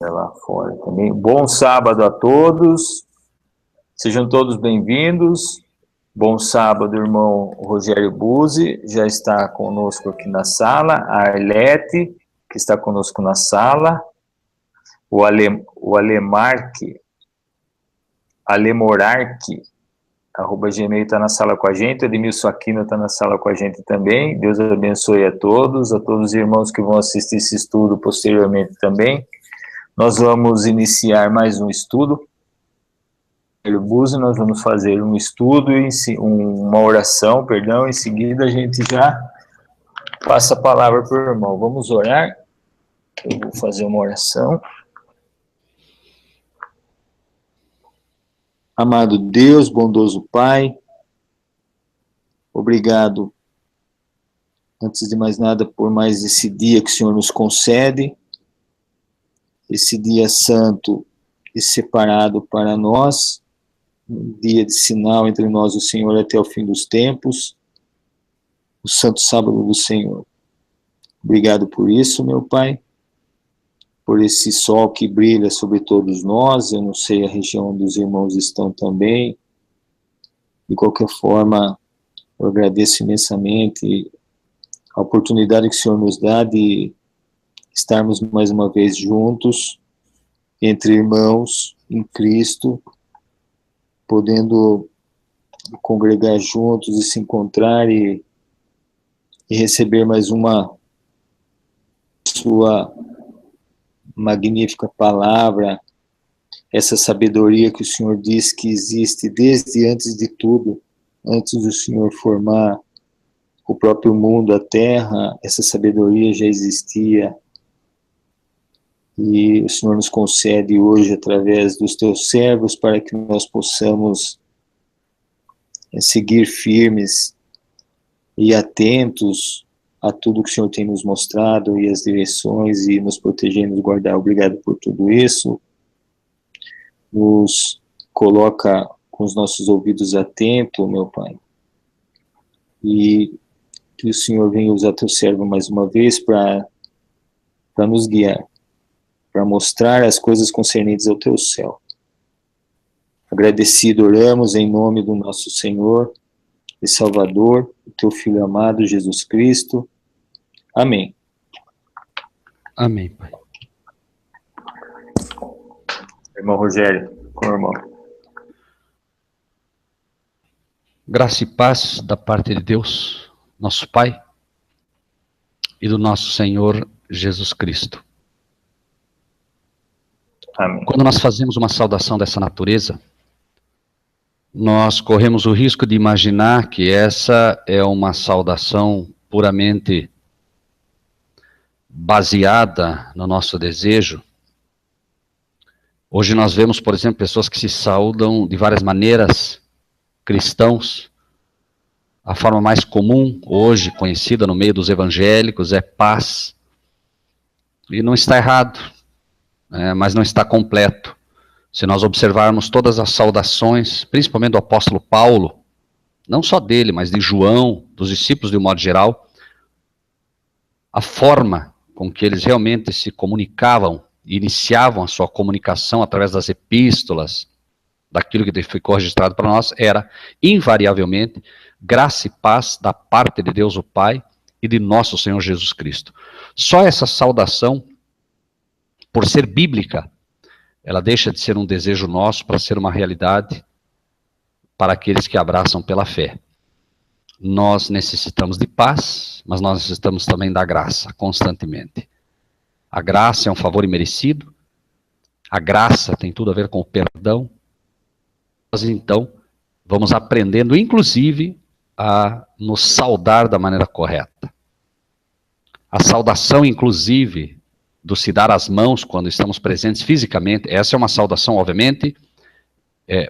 Lá fora também. Bom sábado a todos. Sejam todos bem-vindos. Bom sábado, irmão Rogério Buzzi, já está conosco aqui na sala. A Arlete, que está conosco na sala. O Alemorarque, @gmail está na sala com a gente. O Edmilson Aquino está na sala com a gente também. Deus abençoe a todos os irmãos que vão assistir esse estudo posteriormente também. Nós vamos iniciar mais um estudo. Nós vamos fazer um estudo e uma oração, em seguida a gente já passa a palavra para o irmão. Vamos orar. Eu vou fazer uma oração. Amado Deus, bondoso Pai, obrigado, antes de mais nada, por mais esse dia que o Senhor nos concede, esse dia santo e separado para nós, um dia de sinal entre nós, o Senhor, até o fim dos tempos, o santo sábado do Senhor. Obrigado por isso, meu Pai, por esse sol que brilha sobre todos nós. Eu não sei a região onde os irmãos estão também. De qualquer forma, eu agradeço imensamente a oportunidade que o Senhor nos dá de estarmos mais uma vez juntos, entre irmãos, em Cristo, podendo congregar juntos e se encontrar e receber mais uma sua magnífica palavra, essa sabedoria que o Senhor diz que existe desde antes de tudo, antes do Senhor formar o próprio mundo, a terra, essa sabedoria já existia. E o Senhor nos concede hoje, através dos teus servos, para que nós possamos seguir firmes e atentos a tudo que o Senhor tem nos mostrado e as direções, e nos proteger e nos guardar. Obrigado por tudo isso. Nos coloca com os nossos ouvidos atentos, meu Pai. E que o Senhor venha usar teu servo mais uma vez para nos guiar, para mostrar as coisas concernentes ao teu céu. Agradecido oramos em nome do nosso Senhor e Salvador, o teu Filho amado, Jesus Cristo. Amém. Amém, Pai. Irmão Rogério, com o irmão. Graça e paz da parte de Deus, nosso Pai, e do nosso Senhor Jesus Cristo. Amém. Quando nós fazemos uma saudação dessa natureza, nós corremos o risco de imaginar que essa é uma saudação puramente baseada no nosso desejo. Hoje nós vemos, por exemplo, pessoas que se saudam de várias maneiras, cristãos. A forma mais comum, hoje, conhecida no meio dos evangélicos, é paz. E não está errado, mas não está completo. Se nós observarmos todas as saudações, principalmente do apóstolo Paulo, não só dele, mas de João, dos discípulos de um modo geral, a forma com que eles realmente se comunicavam, iniciavam a sua comunicação através das epístolas, daquilo que ficou registrado para nós, era, invariavelmente, graça e paz da parte de Deus o Pai e de nosso Senhor Jesus Cristo. Só essa saudação, por ser bíblica, ela deixa de ser um desejo nosso para ser uma realidade para aqueles que abraçam pela fé. Nós necessitamos de paz, mas nós necessitamos também da graça, constantemente. A graça é um favor imerecido, a graça tem tudo a ver com o perdão. Nós, então, vamos aprendendo, inclusive, a nos saudar da maneira correta. A saudação, inclusive, do se dar as mãos quando estamos presentes fisicamente, essa é uma saudação, obviamente,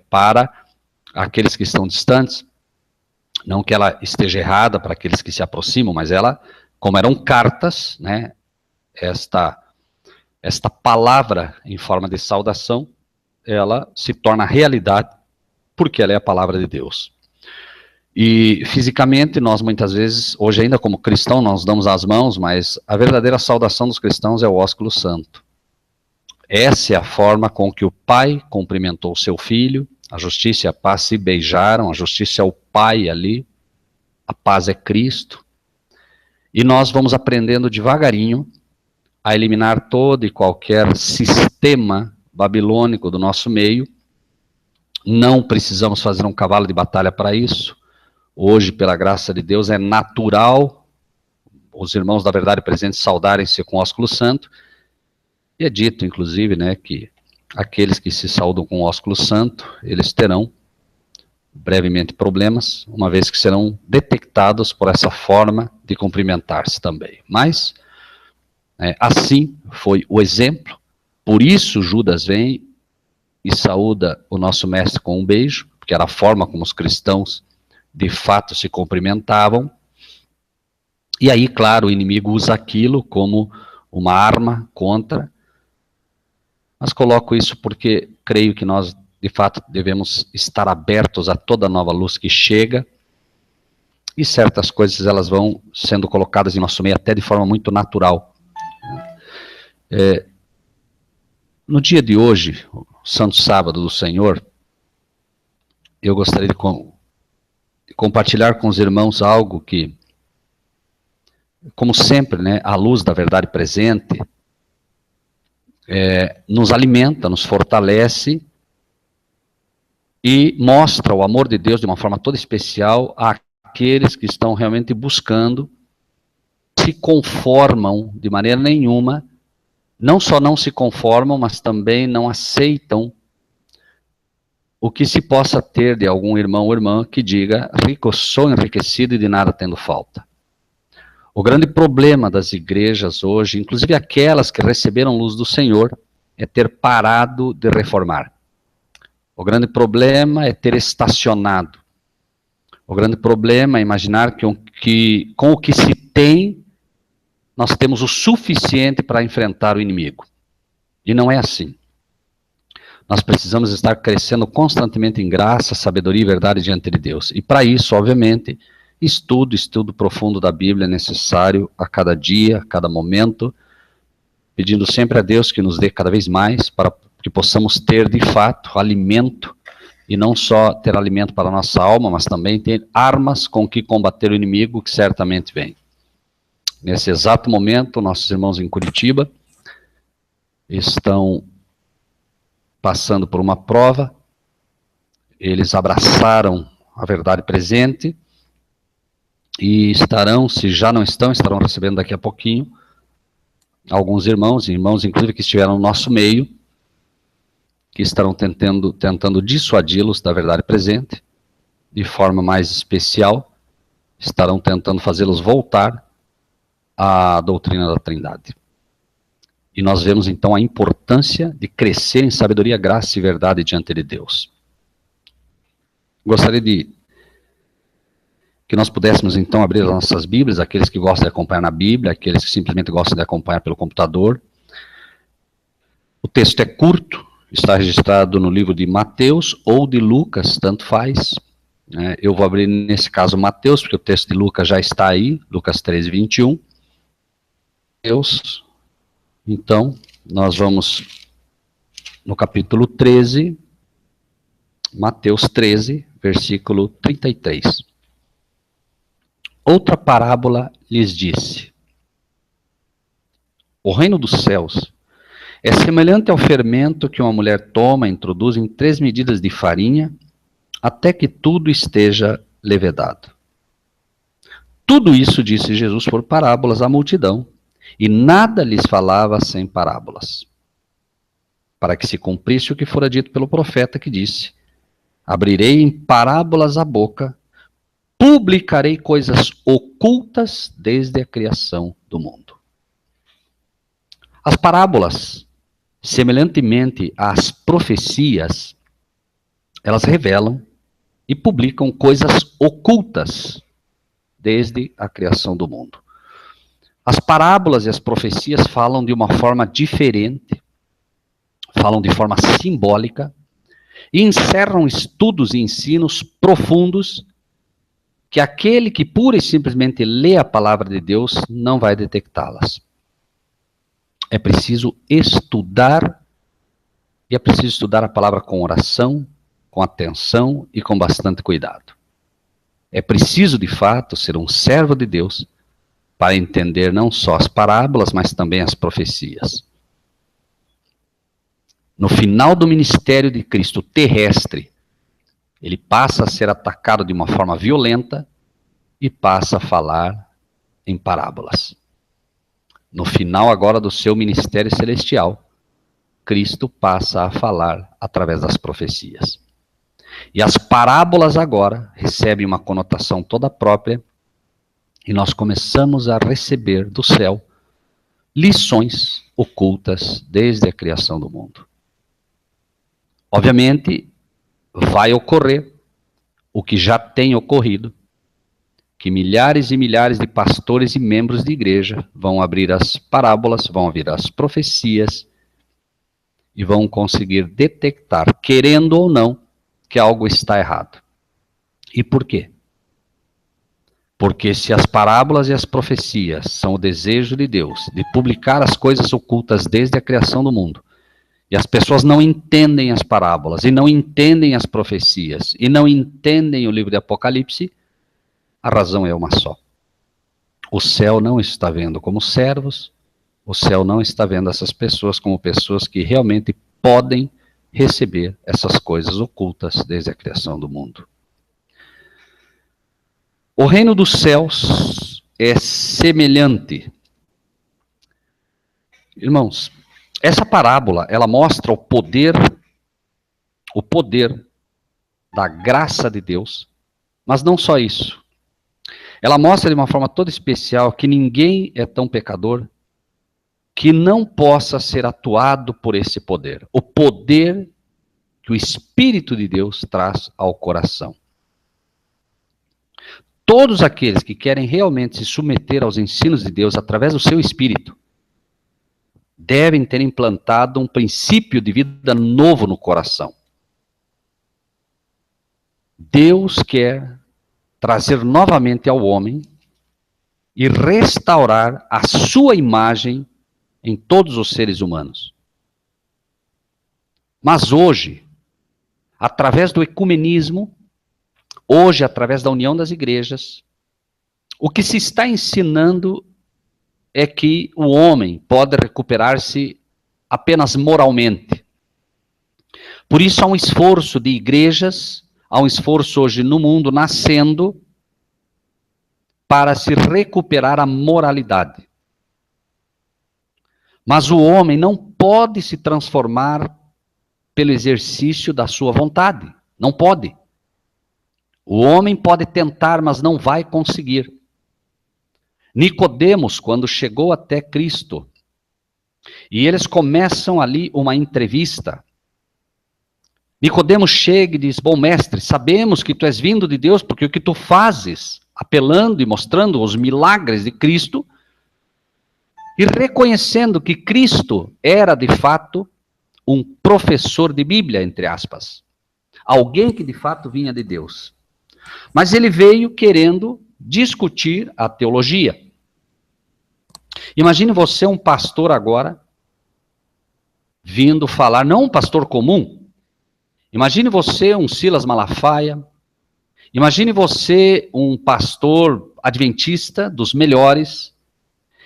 para aqueles que estão distantes, não que ela esteja errada para aqueles que se aproximam, mas ela, como eram cartas, né, esta palavra em forma de saudação, ela se torna realidade, porque ela é a palavra de Deus. E fisicamente nós muitas vezes, hoje ainda como cristão, nós damos as mãos, mas a verdadeira saudação dos cristãos é o ósculo santo. Essa é a forma com que o pai cumprimentou seu filho. A justiça e a paz se beijaram, a justiça é o pai ali, a paz é Cristo. E nós vamos aprendendo devagarinho a eliminar todo e qualquer sistema babilônico do nosso meio. Não precisamos fazer um cavalo de batalha para isso. Hoje, pela graça de Deus, é natural os irmãos da verdade presente saudarem-se com o ósculo santo. E é dito, inclusive, né, que aqueles que se saudam com o ósculo santo, eles terão brevemente problemas, uma vez que serão detectados por essa forma de cumprimentar-se também. Mas, assim foi o exemplo, por isso Judas vem e saúda o nosso mestre com um beijo, porque era a forma como os cristãos de fato se cumprimentavam. E aí, claro, o inimigo usa aquilo como uma arma contra. Mas coloco isso porque creio que nós, de fato, devemos estar abertos a toda nova luz que chega, e certas coisas elas vão sendo colocadas em nosso meio até de forma muito natural. No dia de hoje, o Santo Sábado do Senhor, eu gostaria de compartilhar com os irmãos algo que, como sempre, né, a luz da verdade presente, nos alimenta, nos fortalece e mostra o amor de Deus de uma forma toda especial àqueles que estão realmente buscando, se conformam de maneira nenhuma, não só não se conformam, mas também não aceitam o que se possa ter de algum irmão ou irmã que diga: rico sou, enriquecido e de nada tendo falta. O grande problema das igrejas hoje, inclusive aquelas que receberam luz do Senhor, é ter parado de reformar. O grande problema é ter estacionado. O grande problema é imaginar que com o que se tem, nós temos o suficiente para enfrentar o inimigo. E não é assim. Nós precisamos estar crescendo constantemente em graça, sabedoria e verdade diante de Deus. E para isso, obviamente, estudo profundo da Bíblia é necessário a cada dia, a cada momento, pedindo sempre a Deus que nos dê cada vez mais, para que possamos ter, de fato, alimento, e não só ter alimento para a nossa alma, mas também ter armas com que combater o inimigo que certamente vem. Nesse exato momento, nossos irmãos em Curitiba estão passando por uma prova, eles abraçaram a verdade presente, e estarão, se já não estão, estarão recebendo daqui a pouquinho, alguns irmãos inclusive que estiveram no nosso meio, que estarão tentando dissuadi-los da verdade presente, de forma mais especial, estarão tentando fazê-los voltar à doutrina da Trindade. E nós vemos então a importância de crescer em sabedoria, graça e verdade diante de Deus. Gostaria que nós pudéssemos então abrir as nossas Bíblias, aqueles que gostam de acompanhar na Bíblia, aqueles que simplesmente gostam de acompanhar pelo computador. O texto é curto, está registrado no livro de Mateus ou de Lucas, tanto faz. Eu vou abrir nesse caso Mateus, porque o texto de Lucas já está aí, Lucas 13, 21. Mateus, então, nós vamos no capítulo 13, Mateus 13, versículo 33. Outra parábola lhes disse: o reino dos céus é semelhante ao fermento que uma mulher toma e introduz em 3 medidas de farinha, até que tudo esteja levedado. Tudo isso disse Jesus por parábolas à multidão, e nada lhes falava sem parábolas, para que se cumprisse o que fora dito pelo profeta, que disse: abrirei em parábolas a boca, publicarei coisas ocultas desde a criação do mundo. As parábolas, semelhantemente às profecias, elas revelam e publicam coisas ocultas desde a criação do mundo. As parábolas e as profecias falam de uma forma diferente, falam de forma simbólica, e encerram estudos e ensinos profundos que aquele que pura e simplesmente lê a palavra de Deus não vai detectá-las. É preciso estudar E é preciso estudar a palavra com oração, com atenção e com bastante cuidado. É preciso, de fato, ser um servo de Deus para entender não só as parábolas, mas também as profecias. No final do ministério de Cristo terrestre, ele passa a ser atacado de uma forma violenta e passa a falar em parábolas. No final agora do seu ministério celestial, Cristo passa a falar através das profecias. E as parábolas agora recebem uma conotação toda própria e nós começamos a receber do céu lições ocultas desde a criação do mundo. Obviamente, vai ocorrer o que já tem ocorrido, que milhares e milhares de pastores e membros de igreja vão abrir as parábolas, vão abrir as profecias e vão conseguir detectar, querendo ou não, que algo está errado. E por quê? Porque se as parábolas e as profecias são o desejo de Deus de publicar as coisas ocultas desde a criação do mundo, e as pessoas não entendem as parábolas, e não entendem as profecias, e não entendem o livro de Apocalipse, a razão é uma só. O céu não está vendo como servos, o céu não está vendo essas pessoas como pessoas que realmente podem receber essas coisas ocultas desde a criação do mundo. O reino dos céus é semelhante. Irmãos, essa parábola, ela mostra o poder da graça de Deus, mas não só isso. Ela mostra de uma forma toda especial que ninguém é tão pecador que não possa ser atuado por esse poder. O poder que o Espírito de Deus traz ao coração. Todos aqueles que querem realmente se submeter aos ensinos de Deus através do seu Espírito, devem ter implantado um princípio de vida novo no coração. Deus quer trazer novamente ao homem e restaurar a sua imagem em todos os seres humanos. Mas hoje, através do ecumenismo, hoje, através da união das igrejas, o que se está ensinando é que o homem pode recuperar-se apenas moralmente. Por isso há um esforço de igrejas, há um esforço hoje no mundo nascendo para se recuperar a moralidade. Mas o homem não pode se transformar pelo exercício da sua vontade. Não pode. O homem pode tentar, mas não vai conseguir. Nicodemos, quando chegou até Cristo, e eles começam ali uma entrevista, Nicodemos chega e diz: bom mestre, sabemos que tu és vindo de Deus, porque o que tu fazes, apelando e mostrando os milagres de Cristo, e reconhecendo que Cristo era de fato um professor de Bíblia, entre aspas, alguém que de fato vinha de Deus. Mas ele veio querendo discutir a teologia. Imagine você um pastor agora, vindo falar, não um pastor comum. Imagine você um Silas Malafaia. Imagine você um pastor adventista dos melhores.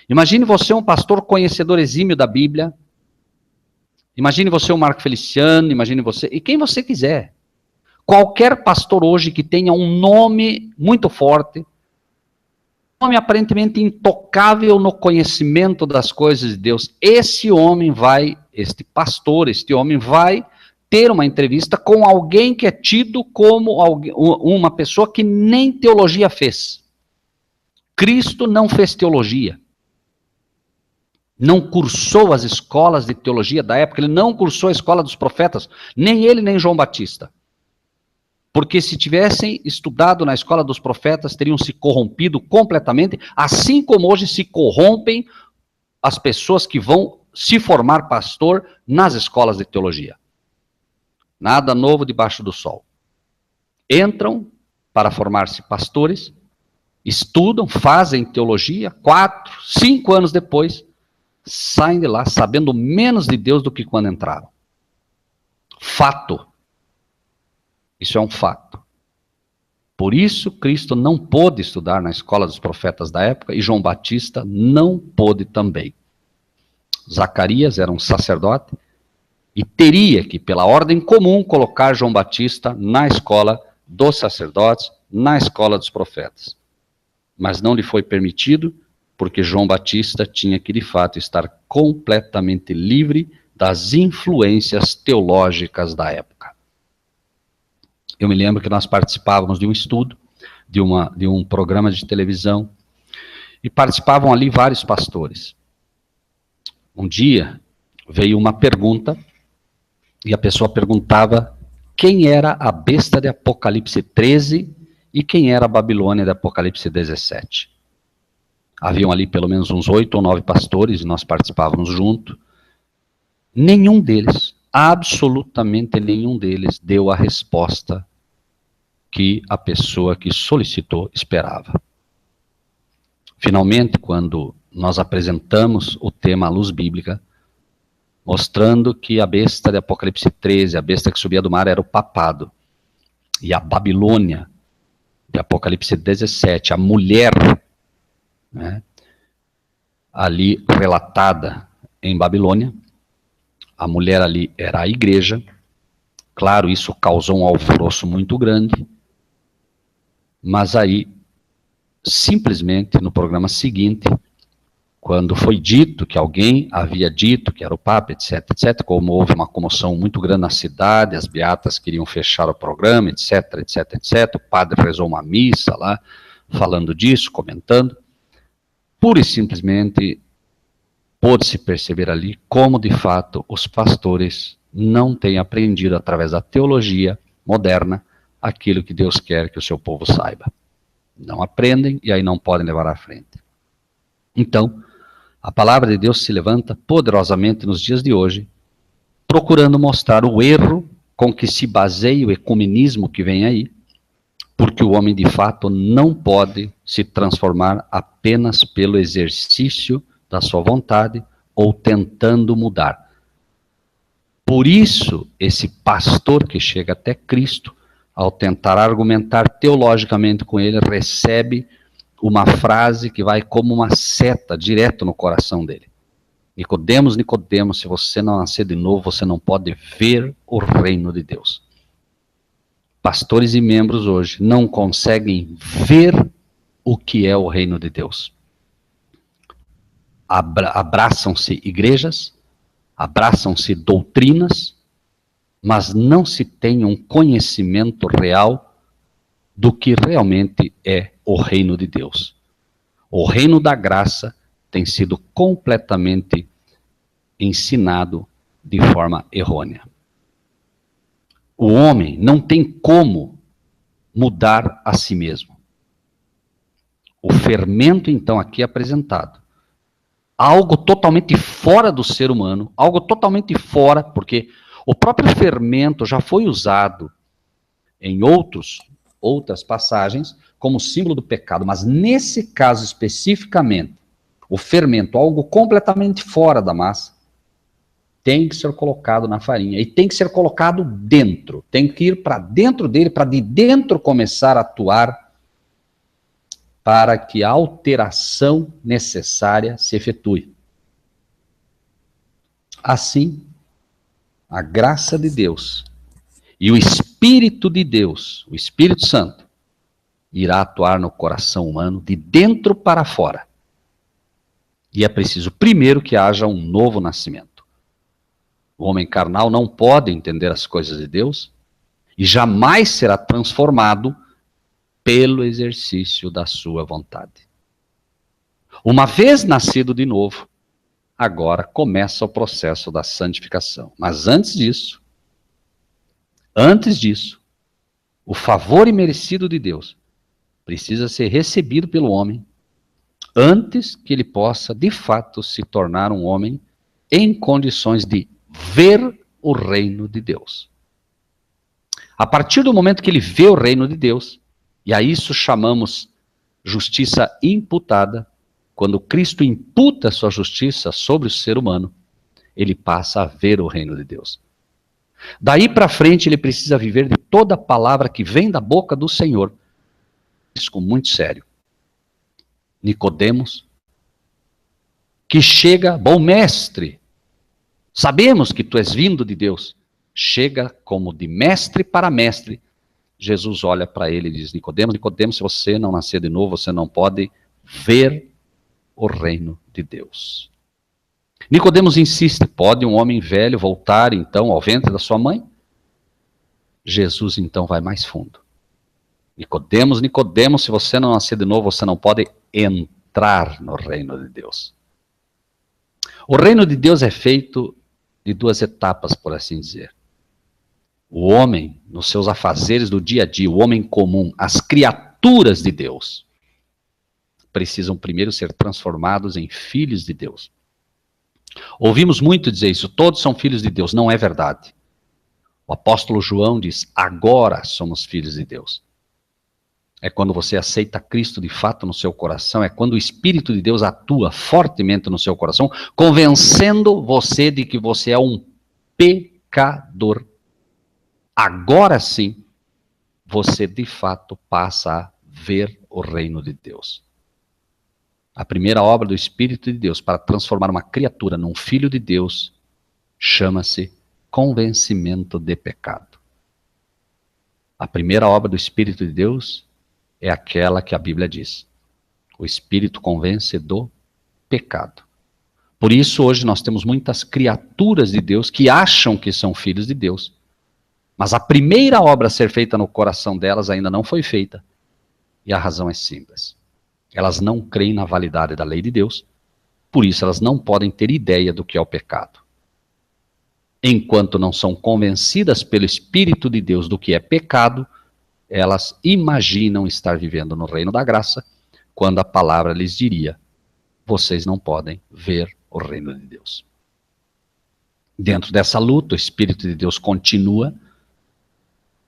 Imagine você um pastor conhecedor exímio da Bíblia. Imagine você um Marco Feliciano, imagine você, e quem você quiser. Qualquer pastor hoje que tenha um nome muito forte, um nome aparentemente intocável no conhecimento das coisas de Deus, este homem vai ter uma entrevista com alguém que é tido como uma pessoa que nem teologia fez. Cristo não fez teologia. Não cursou as escolas de teologia da época, ele não cursou a escola dos profetas, nem ele nem João Batista. Porque se tivessem estudado na escola dos profetas, teriam se corrompido completamente, assim como hoje se corrompem as pessoas que vão se formar pastor nas escolas de teologia. Nada novo debaixo do sol. Entram para formar-se pastores, estudam, fazem teologia, 4, 5 anos depois, saem de lá sabendo menos de Deus do que quando entraram. Fato. Isso é um fato. Por isso, Cristo não pôde estudar na escola dos profetas da época e João Batista não pôde também. Zacarias era um sacerdote e teria que, pela ordem comum, colocar João Batista na escola dos sacerdotes, na escola dos profetas. Mas não lhe foi permitido, porque João Batista tinha que, de fato, estar completamente livre das influências teológicas da época. Eu me lembro que nós participávamos de um estudo, de um programa de televisão, e participavam ali vários pastores. Um dia veio uma pergunta, e a pessoa perguntava quem era a besta de Apocalipse 13 e quem era a Babilônia de Apocalipse 17. Haviam ali pelo menos uns 8 ou 9 pastores, e nós participávamos junto. Nenhum deles, absolutamente nenhum deles, deu a resposta que a pessoa que solicitou esperava. Finalmente, quando nós apresentamos o tema à luz bíblica, mostrando que a besta de Apocalipse 13, a besta que subia do mar, era o papado, e a Babilônia de Apocalipse 17, a mulher, né, ali relatada em Babilônia, a mulher ali era a igreja. Claro, isso causou um alvoroço muito grande, mas aí, simplesmente, no programa seguinte, quando foi dito que alguém havia dito que era o Papa, etc, etc, como houve uma comoção muito grande na cidade, as beatas queriam fechar o programa, etc, etc, etc, o padre rezou uma missa lá, falando disso, comentando, pura e simplesmente pôde-se perceber ali como, de fato, os pastores não têm aprendido, através da teologia moderna, aquilo que Deus quer que o seu povo saiba. Não aprendem e aí não podem levar à frente. Então, a palavra de Deus se levanta poderosamente nos dias de hoje, procurando mostrar o erro com que se baseia o ecumenismo que vem aí, porque o homem de fato não pode se transformar apenas pelo exercício da sua vontade ou tentando mudar. Por isso, esse pastor que chega até Cristo, ao tentar argumentar teologicamente com ele, recebe uma frase que vai como uma seta direto no coração dele. Nicodemos, Nicodemos, se você não nascer de novo, você não pode ver o reino de Deus. Pastores e membros hoje não conseguem ver o que é o reino de Deus. Abraçam-se igrejas, abraçam-se doutrinas, mas não se tem um conhecimento real do que realmente é o reino de Deus. O reino da graça tem sido completamente ensinado de forma errônea. O homem não tem como mudar a si mesmo. O fermento, então, aqui apresentado, algo totalmente fora do ser humano, algo totalmente fora, porque o próprio fermento já foi usado em outras passagens como símbolo do pecado, mas nesse caso especificamente, o fermento, algo completamente fora da massa, tem que ser colocado na farinha, e tem que ser colocado dentro, tem que ir para dentro dele, para de dentro começar a atuar, para que a alteração necessária se efetue. Assim, a graça de Deus e o Espírito de Deus, o Espírito Santo, irá atuar no coração humano de dentro para fora. E é preciso primeiro que haja um novo nascimento. O homem carnal não pode entender as coisas de Deus e jamais será transformado pelo exercício da sua vontade. Uma vez nascido de novo, agora começa o processo da santificação. Mas antes disso, o favor imerecido de Deus precisa ser recebido pelo homem antes que ele possa, de fato, se tornar um homem em condições de ver o reino de Deus. A partir do momento que ele vê o reino de Deus, e a isso chamamos justiça imputada, quando Cristo imputa sua justiça sobre o ser humano, ele passa a ver o reino de Deus. Daí para frente ele precisa viver de toda palavra que vem da boca do Senhor. Isso com muito sério. Nicodemos, que chega, bom mestre, sabemos que tu és vindo de Deus. Chega como de mestre para mestre. Jesus olha para ele e diz, Nicodemos, Nicodemos, se você não nascer de novo, você não pode ver o reino de Deus. Nicodemos insiste, pode um homem velho voltar então ao ventre da sua mãe? Jesus então vai mais fundo. Nicodemos, Nicodemos, se você não nascer de novo, você não pode entrar no reino de Deus. O reino de Deus é feito de duas etapas, por assim dizer. O homem, nos seus afazeres do dia a dia, o homem comum, as criaturas de Deus, precisam primeiro ser transformados em filhos de Deus. Ouvimos muito dizer isso, todos são filhos de Deus, não é verdade. O apóstolo João diz, agora somos filhos de Deus. É quando você aceita Cristo de fato no seu coração, é quando o Espírito de Deus atua fortemente no seu coração, convencendo você de que você é um pecador. Agora sim, você de fato passa a ver o reino de Deus. A primeira obra do Espírito de Deus para transformar uma criatura num filho de Deus chama-se convencimento de pecado. A primeira obra do Espírito de Deus é aquela que a Bíblia diz. O Espírito convence do pecado. Por isso hoje nós temos muitas criaturas de Deus que acham que são filhos de Deus. Mas a primeira obra a ser feita no coração delas ainda não foi feita. E a razão é simples. Elas não creem na validade da lei de Deus, por isso elas não podem ter ideia do que é o pecado. Enquanto não são convencidas pelo Espírito de Deus do que é pecado, elas imaginam estar vivendo no reino da graça, quando a palavra lhes diria, vocês não podem ver o reino de Deus. Dentro dessa luta, o Espírito de Deus continua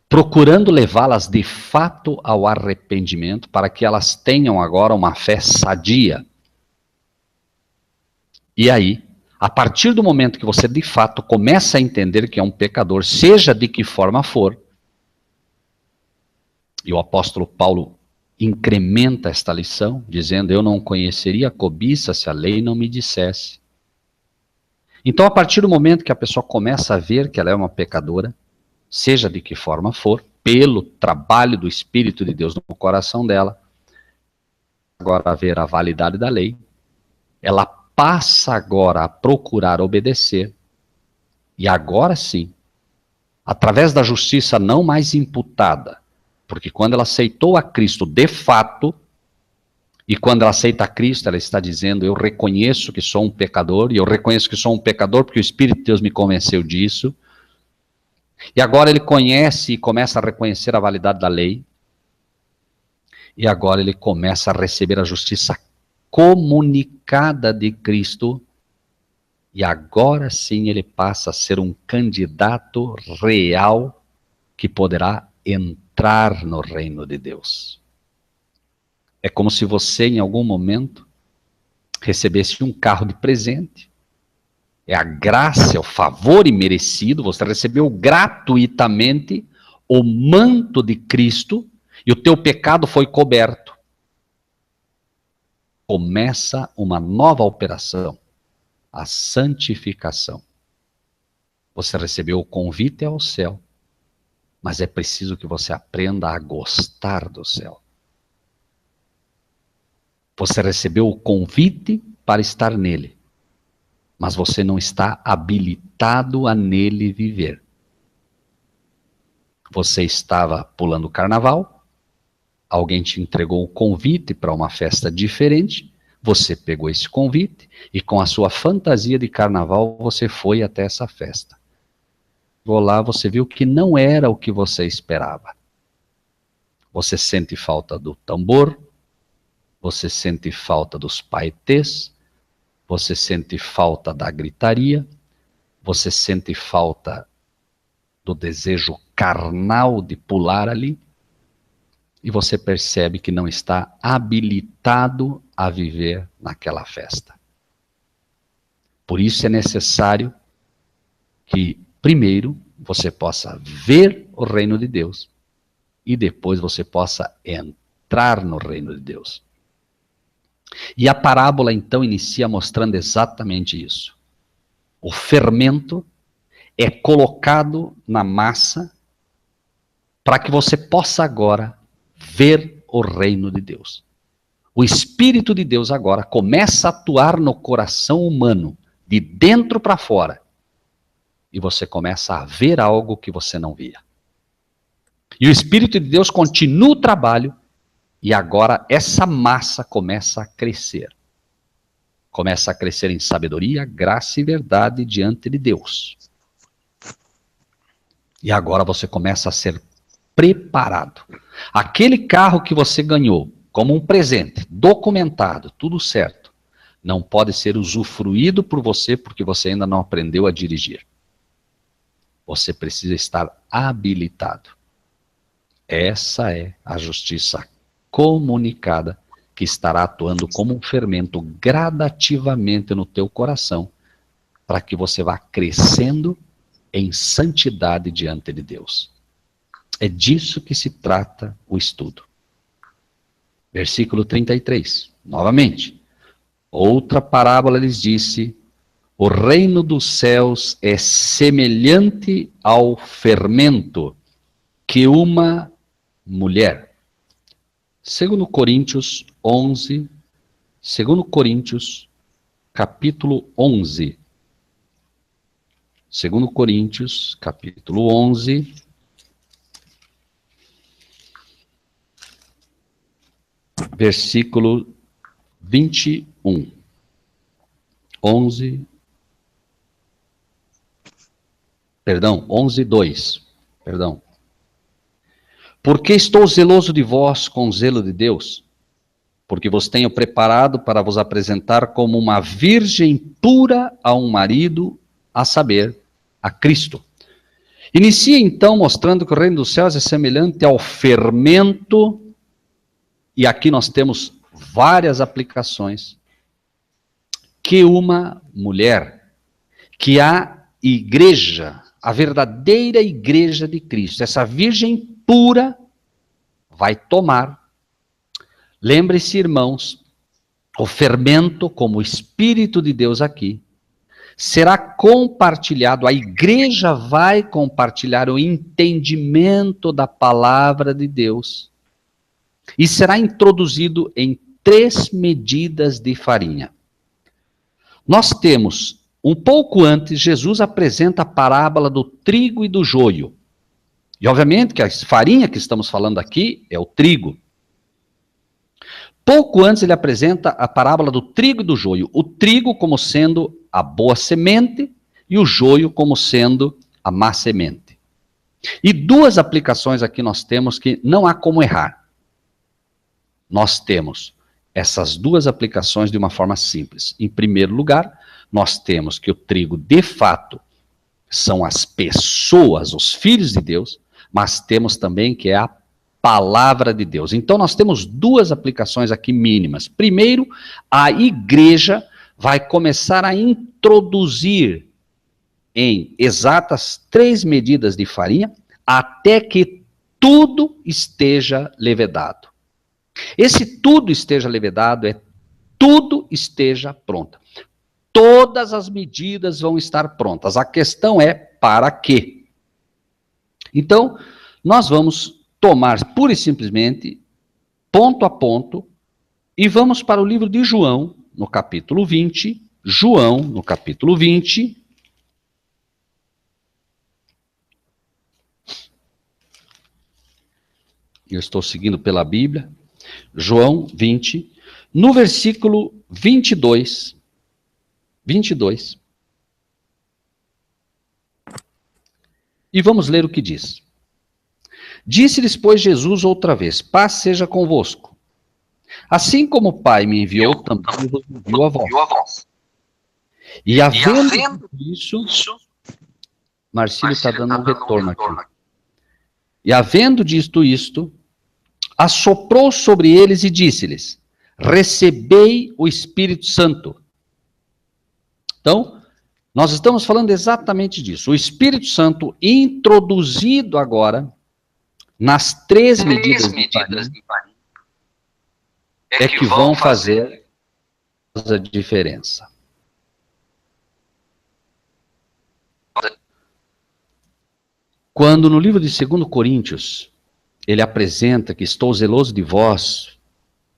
procurando levá-las de fato ao arrependimento, para que elas tenham agora uma fé sadia. E aí, a partir do momento que você de fato começa a entender que é um pecador, seja de que forma for, e o apóstolo Paulo incrementa esta lição, dizendo, eu não conheceria a cobiça se a lei não me dissesse. Então, a partir do momento que a pessoa começa a ver que ela é uma pecadora, seja de que forma for, pelo trabalho do Espírito de Deus no coração dela, agora a ver a validade da lei, ela passa agora a procurar obedecer, e agora sim, através da justiça não mais imputada, porque quando ela aceitou a Cristo de fato, e quando ela aceita a Cristo, ela está dizendo, eu reconheço que sou um pecador, e eu reconheço que sou um pecador porque o Espírito de Deus me convenceu disso, e agora ele conhece e começa a reconhecer a validade da lei. E agora ele começa a receber a justiça comunicada de Cristo. E agora sim ele passa a ser um candidato real que poderá entrar no reino de Deus. É como se você em algum momento recebesse um carro de presente. É a graça, é o favor imerecido, você recebeu gratuitamente o manto de Cristo e o teu pecado foi coberto. Começa uma nova operação, a santificação. Você recebeu o convite ao céu, mas é preciso que você aprenda a gostar do céu. Você recebeu o convite para estar nele, mas você não está habilitado a nele viver. Você estava pulando carnaval, alguém te entregou o convite para uma festa diferente, você pegou esse convite e com a sua fantasia de carnaval você foi até essa festa. Chegou lá, você viu que não era o que você esperava. Você sente falta do tambor, você sente falta dos paetês, você sente falta da gritaria, você sente falta do desejo carnal de pular ali, e você percebe que não está habilitado a viver naquela festa. Por isso é necessário que, primeiro, você possa ver o reino de Deus e depois você possa entrar no reino de Deus. E a parábola então inicia mostrando exatamente isso. O fermento é colocado na massa para que você possa agora ver o reino de Deus. O Espírito de Deus agora começa a atuar no coração humano, de dentro para fora. E você começa a ver algo que você não via. E o Espírito de Deus continua o trabalho, e agora essa massa começa a crescer. Começa a crescer em sabedoria, graça e verdade diante de Deus. E agora você começa a ser preparado. Aquele carro que você ganhou como um presente, documentado, tudo certo, não pode ser usufruído por você porque você ainda não aprendeu a dirigir. Você precisa estar habilitado. Essa é a justiça comunicada que estará atuando como um fermento gradativamente no teu coração para que você vá crescendo em santidade diante de Deus. É disso que se trata o estudo. Versículo 33, novamente. Outra parábola lhes disse: o reino dos céus é semelhante ao fermento que uma mulher. 2 Coríntios 11, 2 Coríntios, capítulo 11. 2 Coríntios, capítulo 11. Versículo 21. 11, 2. Perdão. Porque estou zeloso de vós com o zelo de Deus, porque vos tenho preparado para vos apresentar como uma virgem pura a um marido, a saber, a Cristo. Inicia então mostrando que o reino dos céus é semelhante ao fermento, e aqui nós temos várias aplicações, que uma mulher, que a igreja, a verdadeira igreja de Cristo, essa virgem pura, vai tomar. Lembre-se, irmãos, o fermento, como o Espírito de Deus aqui, será compartilhado, a igreja vai compartilhar o entendimento da palavra de Deus e será introduzido em 3 medidas de farinha. Nós temos, um pouco antes, Jesus apresenta a parábola do trigo e do joio. E obviamente que a farinha que estamos falando aqui é o trigo. Pouco antes ele apresenta a parábola do trigo e do joio. O trigo como sendo a boa semente e o joio como sendo a má semente. E 2 aplicações aqui nós temos que não há como errar. Nós temos essas 2 aplicações de uma forma simples. Em primeiro lugar, nós temos que o trigo de fato são as pessoas, os filhos de Deus, mas temos também que é a palavra de Deus. Então nós temos 2 aplicações aqui mínimas. Primeiro, a igreja vai começar a introduzir em exatas 3 medidas de farinha, até que tudo esteja levedado. Esse tudo esteja levedado é tudo esteja pronto. Todas as medidas vão estar prontas. A questão é para quê? Então, nós vamos tomar pura e simplesmente, ponto a ponto, e vamos para o livro de João, no capítulo 20. João, no capítulo 20. Eu estou seguindo pela Bíblia. João 20, no versículo 22. 22. E vamos ler o que diz. Disse-lhes, pois, Jesus outra vez: paz seja convosco. Assim como o Pai me enviou, também vos enviou a vós. E havendo isso, Marcílio está dando um retorno aqui. E havendo dito isto, assoprou sobre eles e disse-lhes: recebei o Espírito Santo. Então, Nós estamos falando exatamente disso. O Espírito Santo introduzido agora nas 3 medidas de farinha é que vão fazer a diferença. Quando no livro de 2 Coríntios, ele apresenta que estou zeloso de vós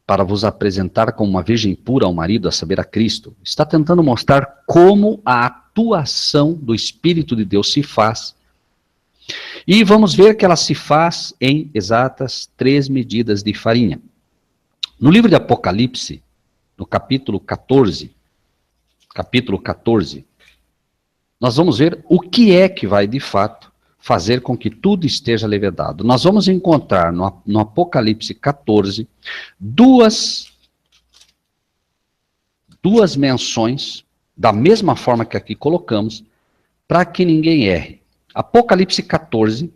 para vos apresentar como uma virgem pura ao marido, a saber, a Cristo, está tentando mostrar como a atuação do Espírito de Deus se faz. E vamos ver que ela se faz em exatas 3 medidas de farinha. No livro de Apocalipse, no capítulo 14, nós vamos ver o que é que vai, de fato, fazer com que tudo esteja levedado. Nós vamos encontrar no Apocalipse 14 duas menções, da mesma forma que aqui colocamos, para que ninguém erre. Apocalipse 14,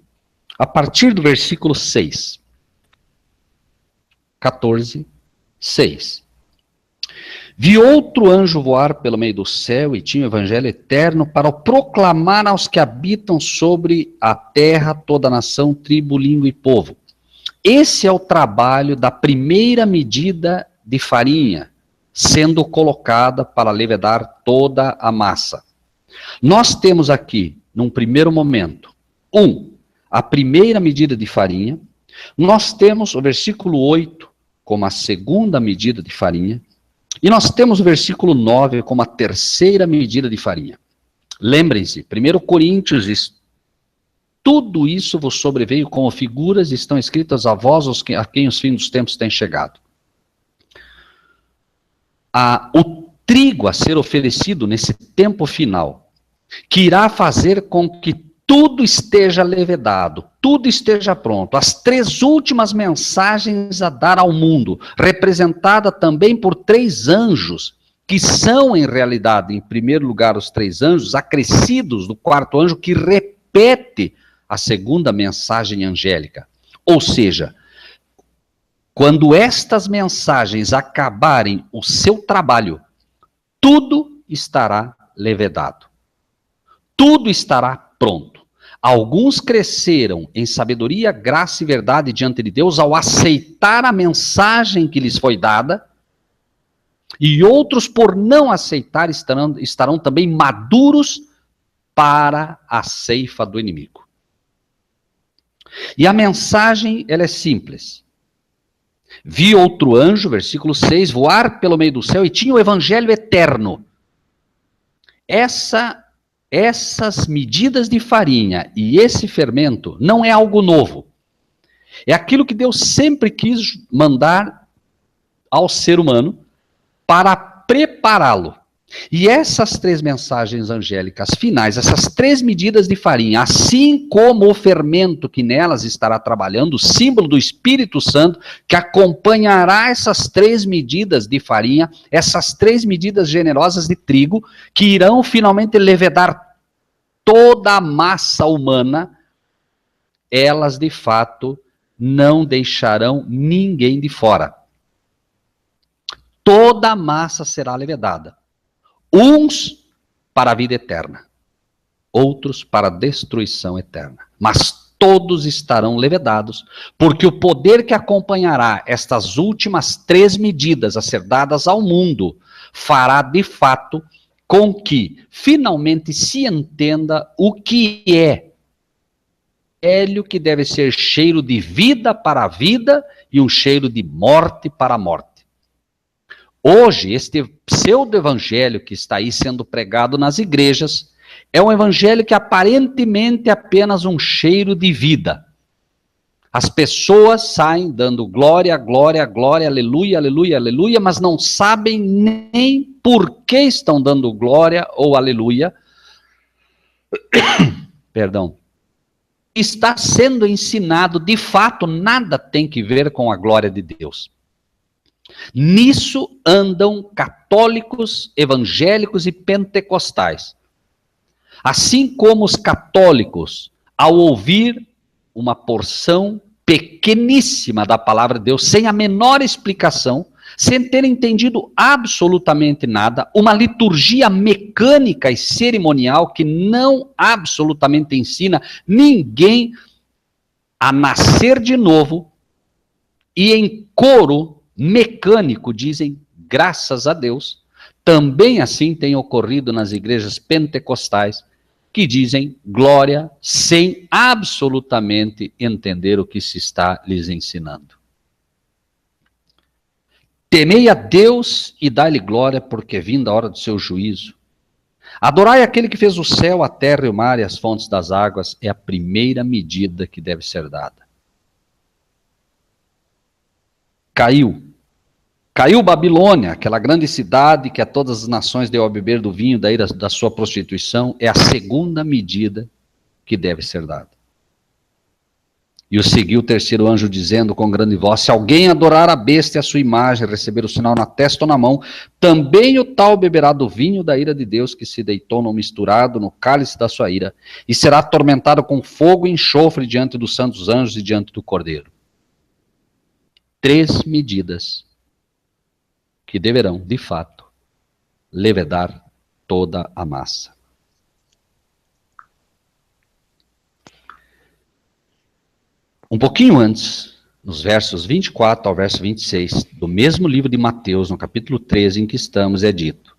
a partir do versículo 6. 14, 6. Vi outro anjo voar pelo meio do céu e tinha o evangelho eterno para o proclamar aos que habitam sobre a terra toda nação, tribo, língua e povo. Esse é o trabalho da primeira medida de farinha, sendo colocada para levedar toda a massa. Nós temos aqui, num primeiro momento, a primeira medida de farinha. Nós temos o versículo 8 como a segunda medida de farinha. E nós temos o versículo 9 como a terceira medida de farinha. Lembrem-se, 1 Coríntios, tudo isso vos sobreveio como figuras e estão escritas a vós, a quem os fins dos tempos têm chegado. O trigo a ser oferecido nesse tempo final, que irá fazer com que tudo esteja levedado, tudo esteja pronto. As 3 últimas mensagens a dar ao mundo, representada também por 3 anjos, que são, em realidade, em primeiro lugar, os 3 anjos, acrescidos do 4º anjo, que repete a segunda mensagem angélica. Ou seja, quando estas mensagens acabarem o seu trabalho, tudo estará levedado. Tudo estará pronto. Alguns cresceram em sabedoria, graça e verdade diante de Deus ao aceitar a mensagem que lhes foi dada, e outros, por não aceitar, estarão também maduros para a ceifa do inimigo. E a mensagem, ela é simples. Vi outro anjo, versículo 6, voar pelo meio do céu e tinha o evangelho eterno. Essas medidas de farinha e esse fermento não é algo novo. É aquilo que Deus sempre quis mandar ao ser humano para prepará-lo. E essas 3 mensagens angélicas finais, essas 3 medidas de farinha, assim como o fermento que nelas estará trabalhando, o símbolo do Espírito Santo, que acompanhará essas 3 medidas de farinha, essas 3 medidas generosas de trigo, que irão finalmente levedar toda a massa humana, elas de fato não deixarão ninguém de fora. Toda a massa será levedada. Uns para a vida eterna, outros para a destruição eterna. Mas todos estarão levedados, porque o poder que acompanhará estas últimas 3 medidas a ser dadas ao mundo fará de fato com que finalmente se entenda o que é evangelho, que deve ser cheiro de vida para a vida e um cheiro de morte para a morte. Hoje, este pseudo-evangelho que está aí sendo pregado nas igrejas é um evangelho que aparentemente é apenas um cheiro de vida. As pessoas saem dando glória, glória, glória, aleluia, aleluia, aleluia, mas não sabem nem por que estão dando glória ou aleluia. Perdão. Está sendo ensinado, de fato, nada tem que ver com a glória de Deus. Nisso andam católicos, evangélicos e pentecostais. Assim como os católicos, ao ouvir uma porção pequeníssima da palavra de Deus, sem a menor explicação, sem ter entendido absolutamente nada, uma liturgia mecânica e cerimonial que não absolutamente ensina ninguém a nascer de novo, e em coro mecânico dizem, graças a Deus. Também assim tem ocorrido nas igrejas pentecostais, que dizem glória sem absolutamente entender o que se está lhes ensinando. Temei a Deus e dai-lhe glória, porque é vinda a hora do seu juízo. Adorai aquele que fez o céu, a terra e o mar e as fontes das águas, é a primeira medida que deve ser dada. Caiu Babilônia, aquela grande cidade que a todas as nações deu a beber do vinho da ira da sua prostituição, é a segunda medida que deve ser dada. E o seguiu o terceiro anjo dizendo com grande voz, se alguém adorar a besta e a sua imagem, receber o sinal na testa ou na mão, também o tal beberá do vinho da ira de Deus que se deitou no misturado no cálice da sua ira, e será atormentado com fogo e enxofre diante dos santos anjos e diante do Cordeiro. 3 medidas que deverão, de fato, levedar toda a massa. Um pouquinho antes, nos versos 24 ao verso 26, do mesmo livro de Mateus, no capítulo 13 em que estamos, é dito: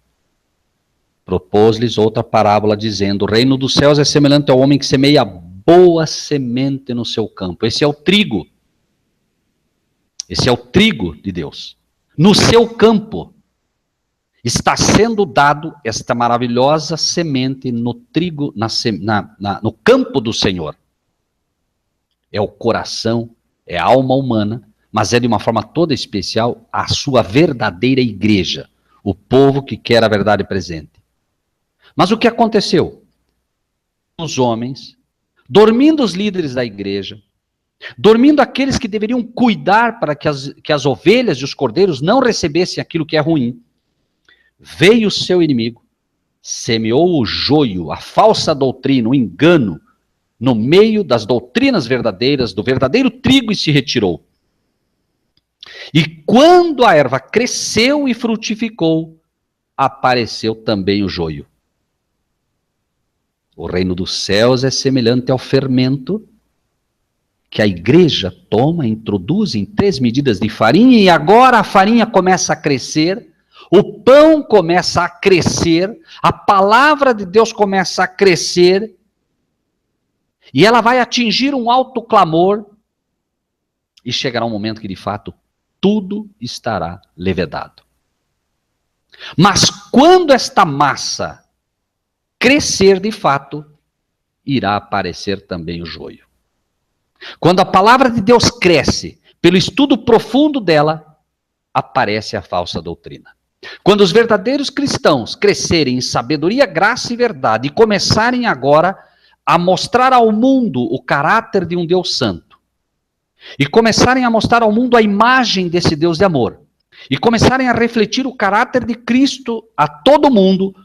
propôs-lhes outra parábola, dizendo, o reino dos céus é semelhante ao homem que semeia boa semente no seu campo. Esse é o trigo. Esse é o trigo de Deus. No seu campo está sendo dado esta maravilhosa semente no trigo, no campo do Senhor. É o coração, é a alma humana, mas é de uma forma toda especial a sua verdadeira igreja, o povo que quer a verdade presente. Mas o que aconteceu? Os homens, dormindo os líderes da igreja, dormindo aqueles que deveriam cuidar para que as ovelhas e os cordeiros não recebessem aquilo que é ruim, veio o seu inimigo, semeou o joio, a falsa doutrina, o engano, no meio das doutrinas verdadeiras, do verdadeiro trigo, e se retirou. E quando a erva cresceu e frutificou, apareceu também o joio. O reino dos céus é semelhante ao fermento que a igreja toma, introduz em 3 medidas de farinha, e agora a farinha começa a crescer, o pão começa a crescer, a palavra de Deus começa a crescer, e ela vai atingir um alto clamor, e chegará um momento que, de fato, tudo estará levedado. Mas quando esta massa crescer de fato, irá aparecer também o joio. Quando a palavra de Deus cresce, pelo estudo profundo dela, aparece a falsa doutrina. Quando os verdadeiros cristãos crescerem em sabedoria, graça e verdade, e começarem agora a mostrar ao mundo o caráter de um Deus santo, e começarem a mostrar ao mundo a imagem desse Deus de amor, e começarem a refletir o caráter de Cristo a todo mundo,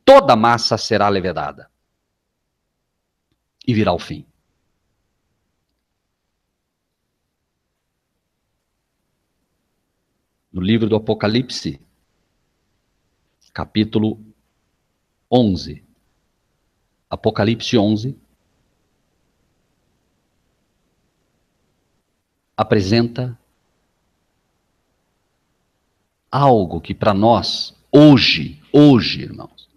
toda a massa será levedada. E virá o fim. No livro do Apocalipse, capítulo 11. Apocalipse 11 apresenta algo que para nós, hoje, irmãos,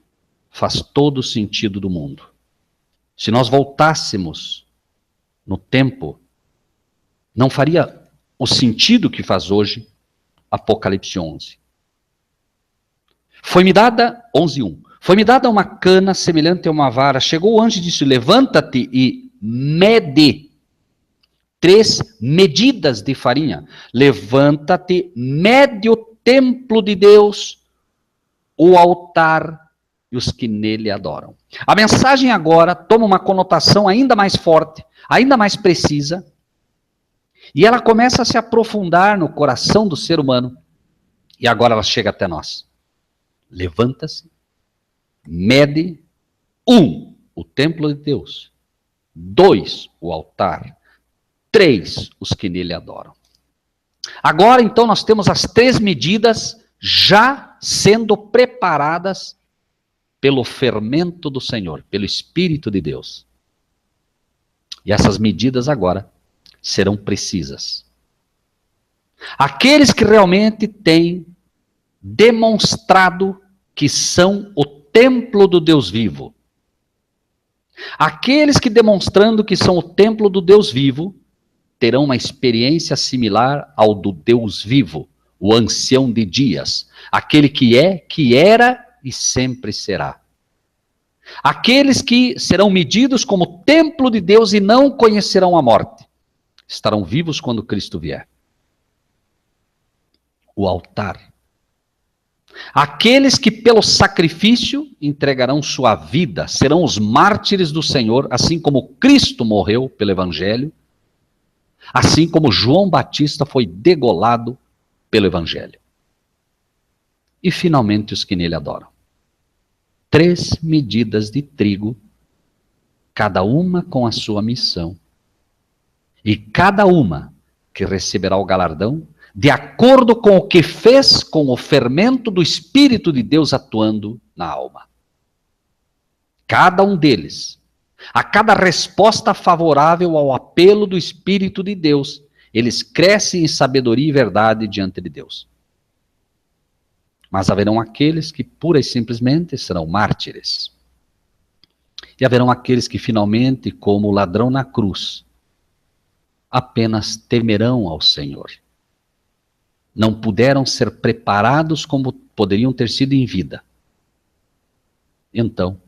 faz todo o sentido do mundo. Se nós voltássemos no tempo, não faria o sentido que faz hoje Apocalipse 11. Foi-me dada, 11:1. Foi-me dada uma cana semelhante a uma vara. Chegou o anjo e disse, levanta-te e mede 3 medidas de farinha. Levanta-te, mede o templo de Deus, o altar e os que nele adoram. A mensagem agora toma uma conotação ainda mais forte, ainda mais precisa, e ela começa a se aprofundar no coração do ser humano, e agora ela chega até nós. Levanta-se, mede, 1, o templo de Deus, 2, o altar, 3, os que nele adoram. Agora, então, nós temos as 3 medidas já sendo preparadas pelo fermento do Senhor, pelo Espírito de Deus. E essas medidas agora serão precisas. Aqueles que realmente têm demonstrado que são o templo do Deus vivo. Aqueles que demonstrando que são o templo do Deus vivo, terão uma experiência similar ao do Deus vivo, o ancião de dias, aquele que é, que era e sempre será. Aqueles que serão medidos como templo de Deus e não conhecerão a morte, estarão vivos quando Cristo vier. O altar. Aqueles que pelo sacrifício entregarão sua vida, serão os mártires do Senhor, assim como Cristo morreu pelo Evangelho, assim como João Batista foi degolado pelo Evangelho. E finalmente os que nele adoram. 3 medidas de trigo, cada uma com a sua missão. E cada uma que receberá o galardão de acordo com o que fez com o fermento do Espírito de Deus atuando na alma. Cada um deles, a cada resposta favorável ao apelo do Espírito de Deus, eles crescem em sabedoria e verdade diante de Deus. Mas haverão aqueles que pura e simplesmente serão mártires. E haverão aqueles que finalmente, como o ladrão na cruz, apenas temerão ao Senhor. Não puderam ser preparados como poderiam ter sido em vida. Então,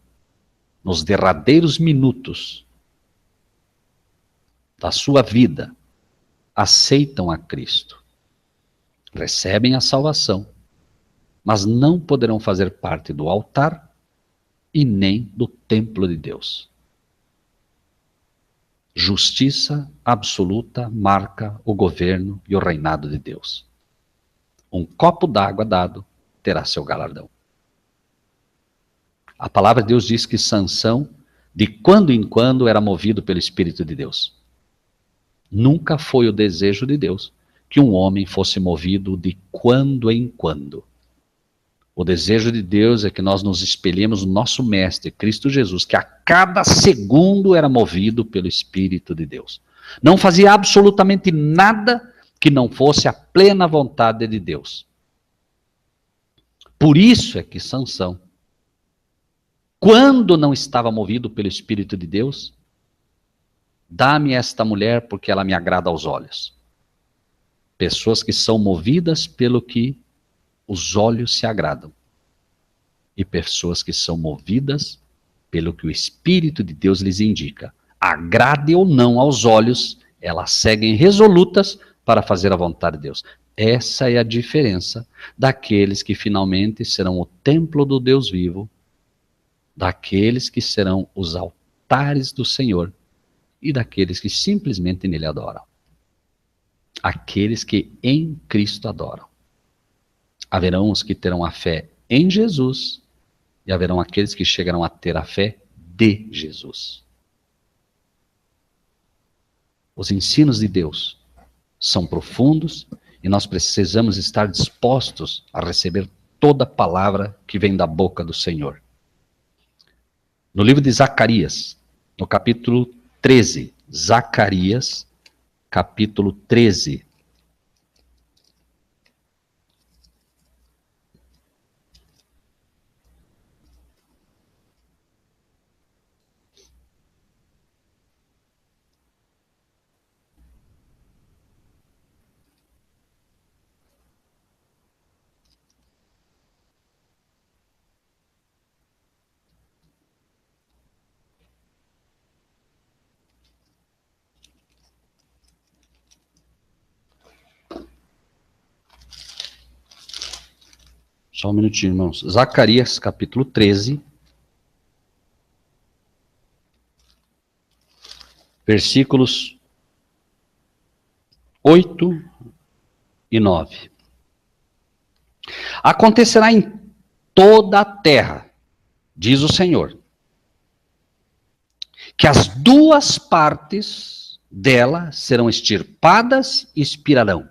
nos derradeiros minutos da sua vida, aceitam a Cristo, recebem a salvação, mas não poderão fazer parte do altar e nem do templo de Deus. Justiça absoluta marca o governo e o reinado de Deus. Um copo d'água dado terá seu galardão. A palavra de Deus diz que Sansão, de quando em quando, era movido pelo Espírito de Deus. Nunca foi o desejo de Deus que um homem fosse movido de quando em quando. O desejo de Deus é que nós nos espelhemos no nosso Mestre, Cristo Jesus, que a cada segundo era movido pelo Espírito de Deus. Não fazia absolutamente nada que não fosse a plena vontade de Deus. Por isso é que Sansão, quando não estava movido pelo Espírito de Deus, dá-me esta mulher porque ela me agrada aos olhos. Pessoas que são movidas pelo que os olhos se agradam. E pessoas que são movidas pelo que o Espírito de Deus lhes indica. Agrade ou não aos olhos, elas seguem resolutas para fazer a vontade de Deus. Essa é a diferença daqueles que finalmente serão o templo do Deus vivo, daqueles que serão os altares do Senhor e daqueles que simplesmente nele adoram. Aqueles que em Cristo adoram. Haverão os que terão a fé em Jesus e haverão aqueles que chegarão a ter a fé de Jesus. Os ensinos de Deus são profundos e nós precisamos estar dispostos a receber toda palavra que vem da boca do Senhor. No livro de Zacarias, no capítulo 13, Zacarias, capítulo 13. Só um minutinho, irmãos. Zacarias, capítulo 13. Versículos 8 e 9. Acontecerá em toda a terra, diz o Senhor, que as 2 partes dela serão extirpadas e expirarão.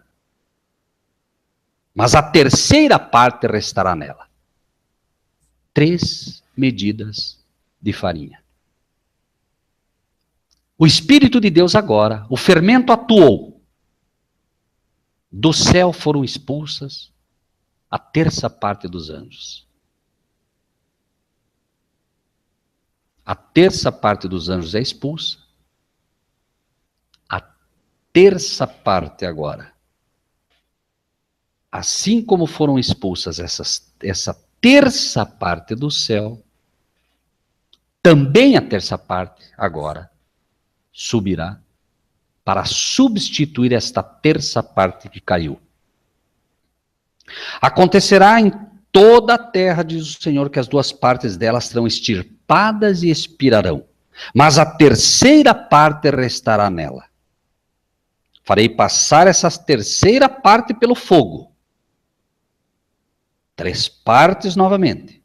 mas a terceira parte restará nela. 3 medidas de farinha. O Espírito de Deus agora, o fermento atuou. Do céu foram expulsas a terça parte dos anjos. A terça parte dos anjos é expulsa. A terça parte agora, assim como foram expulsas essa terça parte do céu, também a terça parte agora subirá para substituir esta terça parte que caiu. Acontecerá em toda a terra, diz o Senhor, que as 2 partes delas serão extirpadas e expirarão, mas a terceira parte restará nela. Farei passar essa terceira parte pelo fogo. 3 partes novamente.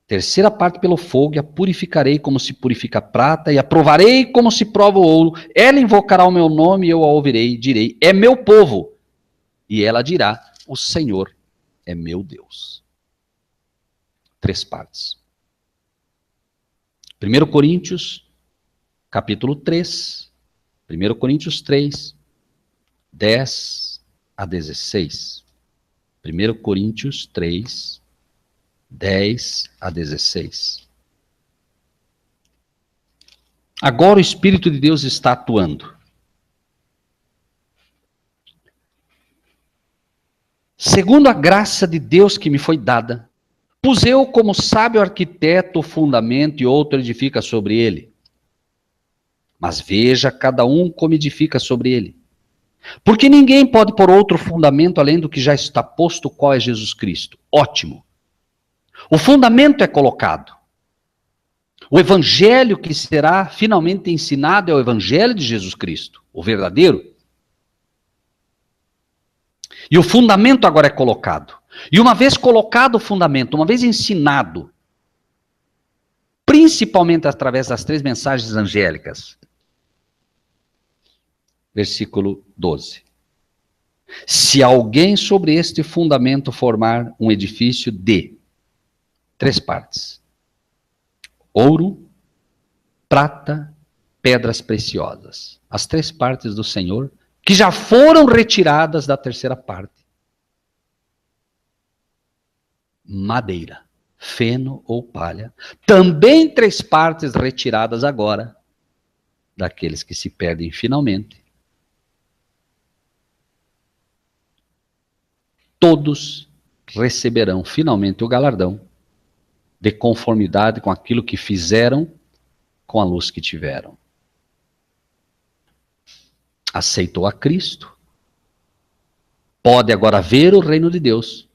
Terceira parte pelo fogo, e a purificarei como se purifica a prata, e a provarei como se prova o ouro. Ela invocará o meu nome, e eu a ouvirei, e direi, é meu povo. E ela dirá, o Senhor é meu Deus. 3 partes. 1 Coríntios, capítulo 3. 1 Coríntios 3, 10 a 16. 1 Coríntios 3, 10 a 16. Agora o Espírito de Deus está atuando. Segundo a graça de Deus que me foi dada, pus eu como sábio arquiteto o fundamento e outro edifica sobre ele. Mas veja cada um como edifica sobre ele. Porque ninguém pode pôr outro fundamento além do que já está posto, qual é Jesus Cristo. Ótimo. O fundamento é colocado. O evangelho que será finalmente ensinado é o evangelho de Jesus Cristo, o verdadeiro. E o fundamento agora é colocado. E uma vez colocado o fundamento, uma vez ensinado, principalmente através das 3 mensagens angélicas, versículo 12. Se alguém sobre este fundamento formar um edifício de 3 partes: ouro, prata, pedras preciosas. As 3 partes do Senhor, que já foram retiradas da terceira parte. Madeira, feno ou palha. Também 3 partes retiradas agora, daqueles que se perdem finalmente. Todos receberão finalmente o galardão de conformidade com aquilo que fizeram, com a luz que tiveram. Aceitou a Cristo, pode agora ver o reino de Deus,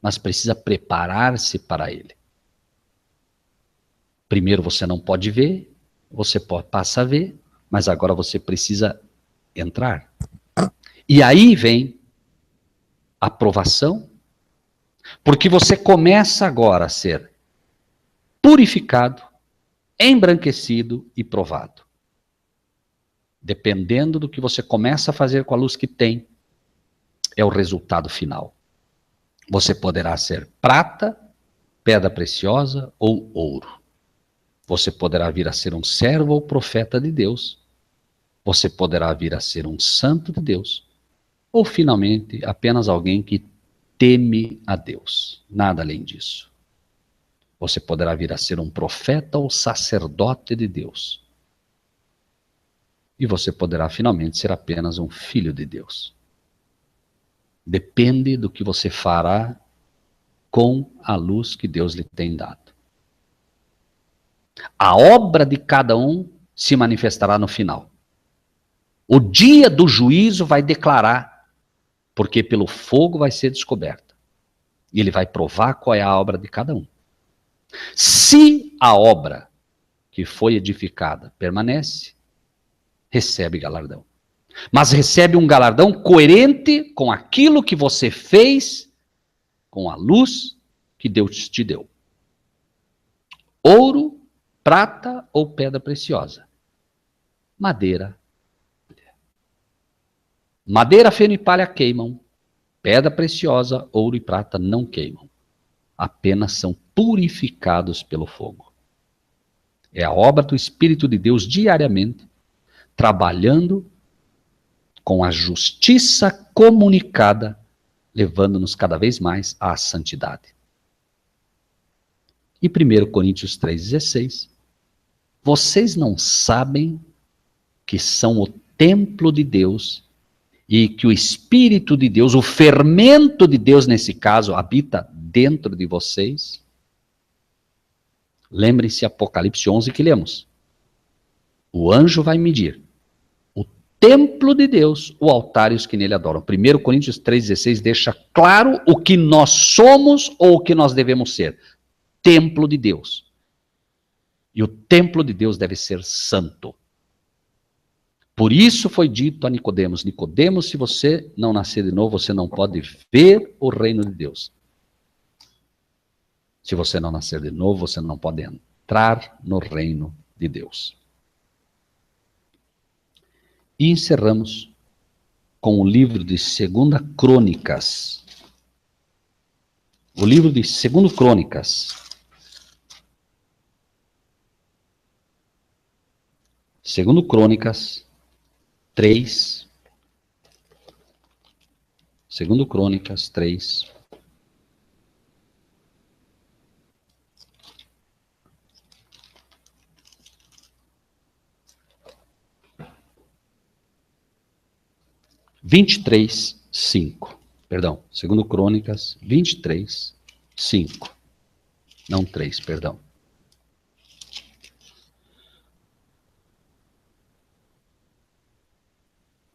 mas precisa preparar-se para ele. Primeiro você não pode ver, você passa a ver, mas agora você precisa entrar. E aí vem a provação, porque você começa agora a ser purificado, embranquecido e provado. Dependendo do que você começa a fazer com a luz que tem, é o resultado final. Você poderá ser prata, pedra preciosa ou ouro. Você poderá vir a ser um servo ou profeta de Deus. Você poderá vir a ser um santo de Deus. Ou, finalmente, apenas alguém que teme a Deus. Nada além disso. Você poderá vir a ser um profeta ou sacerdote de Deus. E você poderá finalmente ser apenas um filho de Deus. Depende do que você fará com a luz que Deus lhe tem dado. A obra de cada um se manifestará no final. O dia do juízo vai declarar, porque pelo fogo vai ser descoberta. E ele vai provar qual é a obra de cada um. Se a obra que foi edificada permanece, recebe galardão. Mas recebe um galardão coerente com aquilo que você fez, com a luz que Deus te deu. Ouro, prata ou pedra preciosa. Madeira. Madeira, feno e palha queimam, Pedra preciosa, ouro e prata não queimam, apenas são purificados pelo fogo. É a obra do Espírito de Deus diariamente, trabalhando com a justiça comunicada, levando-nos cada vez mais à santidade. E 1 Coríntios 3,16, vocês não sabem que são o templo de Deus e que o Espírito de Deus, o fermento de Deus nesse caso, habita dentro de vocês? Lembre-se Apocalipse 11 que lemos. O anjo vai medir o templo de Deus, o altar e os que nele adoram. 1 Coríntios 3,16 deixa claro o que nós somos ou o que nós devemos ser. Templo de Deus. E o templo de Deus deve ser santo. Por isso foi dito a Nicodemos, Nicodemos, se você não nascer de novo, você não pode ver o reino de Deus. Se você não nascer de novo, você não pode entrar no reino de Deus. E encerramos com o livro de 2 Crônicas. O livro de 2 Crônicas. 2 Crônicas 3. 2 Crônicas 3. Perdão, 2 Crônicas 23, 5. Não 3, perdão.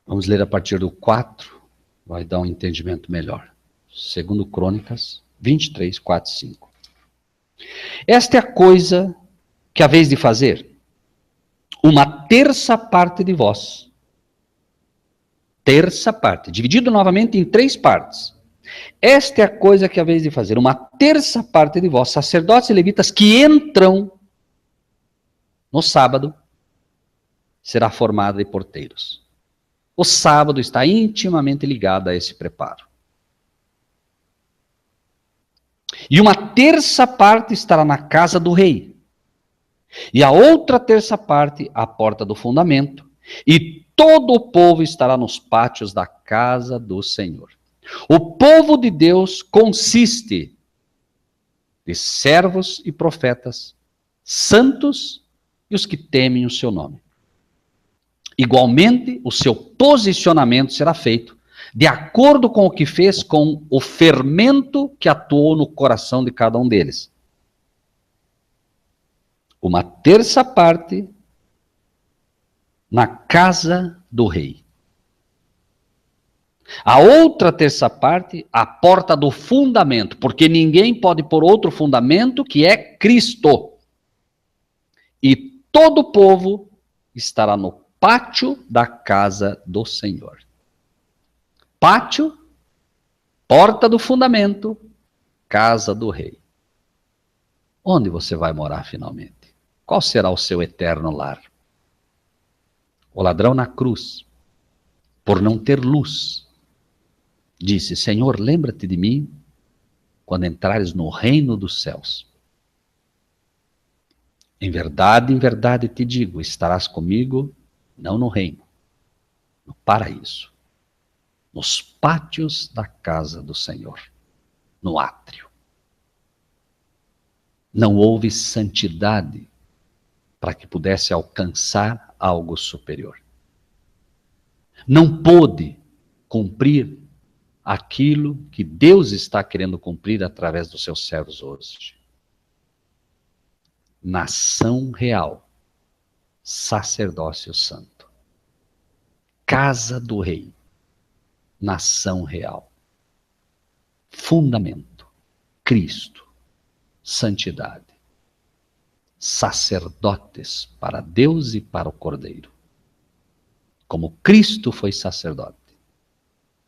Vamos ler a partir do 4, vai dar um entendimento melhor. 2 Crônicas 23, 4 e 5. Esta é a coisa que haveis de fazer. Uma terça parte de vós. Terça parte, dividido novamente em 3 partes. Esta é a coisa que haveis de fazer. Uma terça parte de vós, sacerdotes e levitas, que entram no sábado, será formada de porteiros. O sábado está intimamente ligado a esse preparo. E uma terça parte estará na casa do rei. E a outra terça parte à porta do fundamento. E todo o povo estará nos pátios da casa do Senhor. O povo de Deus consiste de servos e profetas, santos e os que temem o seu nome. Igualmente, o seu posicionamento será feito de acordo com o que fez com o fermento que atuou no coração de cada um deles. Uma terça parte na casa do rei. A outra terça parte, a porta do fundamento, porque ninguém pode pôr outro fundamento que é Cristo. E todo o povo estará no pátio da casa do Senhor. Pátio, porta do fundamento, casa do rei. Onde você vai morar finalmente? Qual será o seu eterno lar? O ladrão na cruz, por não ter luz, disse, Senhor, lembra-te de mim quando entrares no reino dos céus. Em verdade te digo, estarás comigo, não no reino, no paraíso, nos pátios da casa do Senhor, no átrio. Não houve santidade para que pudesse alcançar algo superior. Não pôde cumprir aquilo que Deus está querendo cumprir através dos seus servos hoje. Nação real, sacerdócio santo, casa do rei, nação real, fundamento, Cristo, santidade, sacerdotes para Deus e para o Cordeiro. Como Cristo foi sacerdote,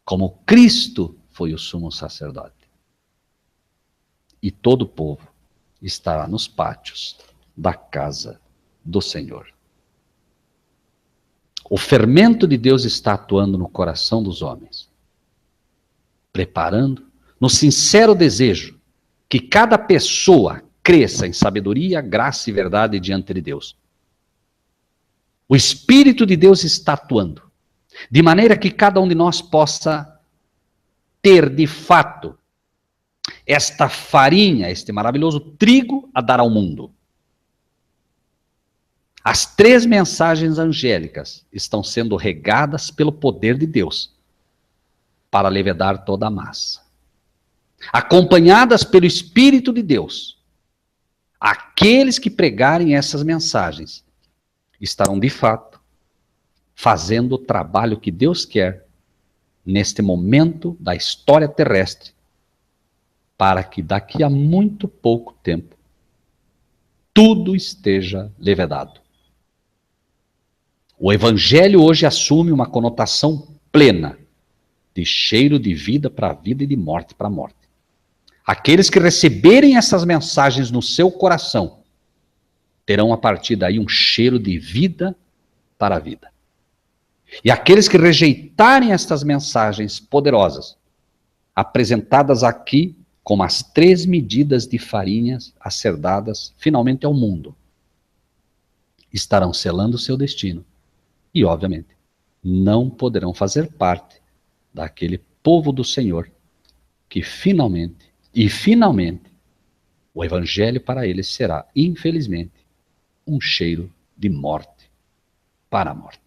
como Cristo foi o sumo sacerdote. E todo o povo estará nos pátios da casa do Senhor. O fermento de Deus está atuando no coração dos homens. preparando, no sincero desejo que cada pessoa cresça em sabedoria, graça e verdade diante de Deus. O Espírito de Deus está atuando, de maneira que cada um de nós possa ter, de fato, esta farinha, este maravilhoso trigo a dar ao mundo. As 3 mensagens angélicas estão sendo regadas pelo poder de Deus para levedar toda a massa. Acompanhadas pelo Espírito de Deus, aqueles que pregarem essas mensagens estarão, de fato, fazendo o trabalho que Deus quer neste momento da história terrestre, para que daqui a muito pouco tempo tudo esteja levedado. O Evangelho hoje assume uma conotação plena de cheiro de vida para a vida e de morte para a morte. Aqueles que receberem essas mensagens no seu coração terão a partir daí um cheiro de vida para a vida. E aqueles que rejeitarem estas mensagens poderosas, apresentadas aqui como as 3 medidas de farinhas a ser dadas finalmente ao mundo, estarão selando o seu destino e, obviamente, não poderão fazer parte daquele povo do Senhor que finalmente, o Evangelho para eles será, infelizmente, um cheiro de morte para a morte.